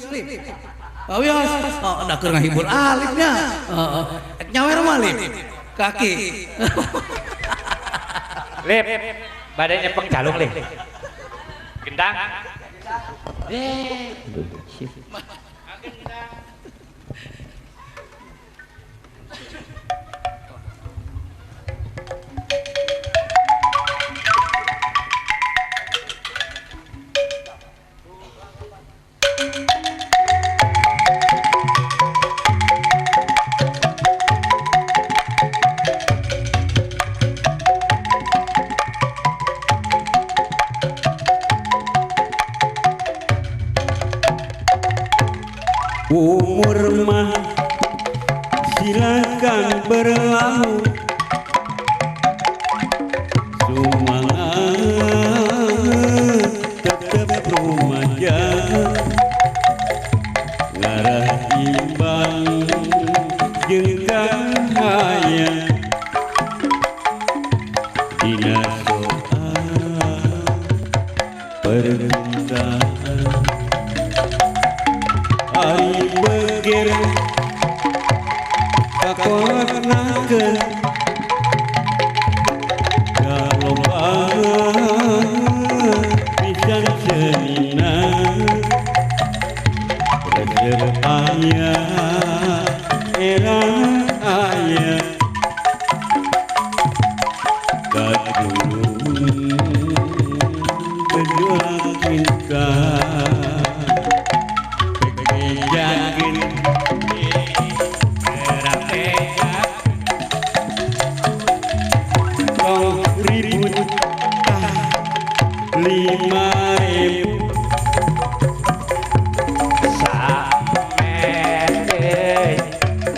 lip. Wios. Oh, da keur ngahibur alipnya. Nyawer mah lip. Kaki. Lip. Badannya pengcalung lip. Gendang. Umur mah silakan berlalu, semangat tetap remaja, ngarah imbang jeung kahaya dina soal percintaan. Ari beger kakonakeun galobaan pisan cenina resep aya era aya kadulun berjuang cinta. Yakin kau ribut 5.000 sampai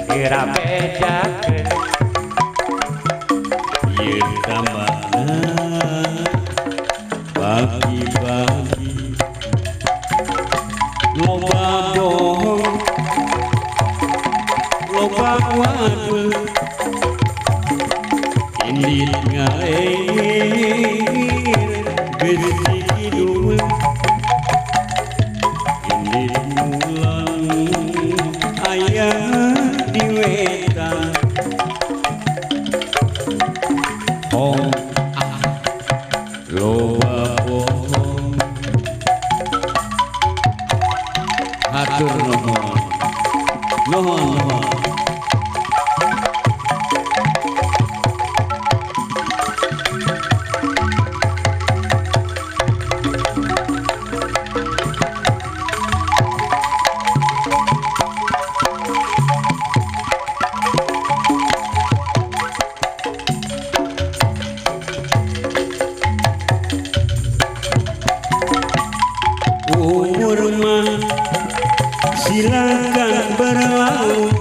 kira bejakeun ieu tambahan bagi-bagi loba bohong loba wadul indit ngalir besi kidul indit mulang ayah di wetan hong loba bohong hatur nuhun nuhun. Umur mah silakan berlalu,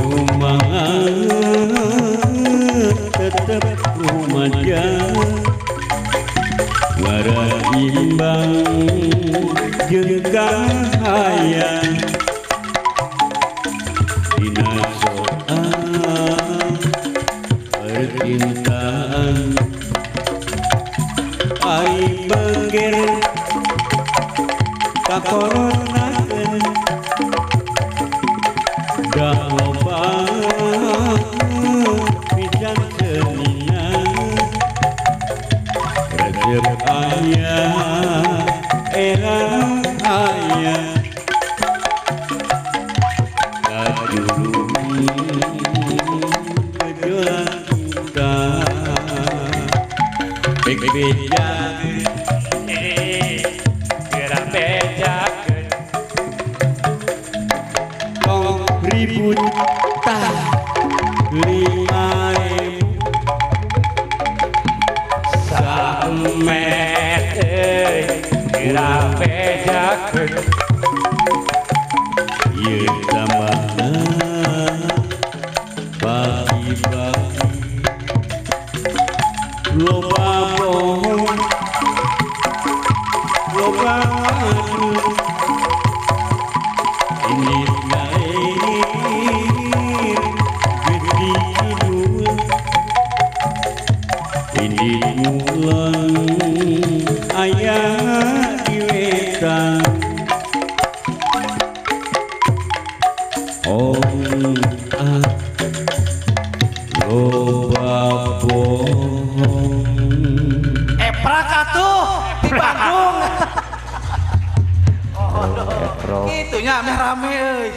semangat tetap remaja, ngara imbang jeung kahaya dina soal percintaan. Ari beger kakoronakeun galobaan pisan cenina resep aya era aya kadulun berjuang cinta. Bejakeun kira bejakeun tong ribut tah 5.000 samet kira bejakeun ieu tambahan bagi-bagi loba bohong loba wadul indit ngalir gede kidul indit mulang ayah di wetan setan Om loba bohong Eprak atuh di Bandung. Epro. Itunya ame rame euy.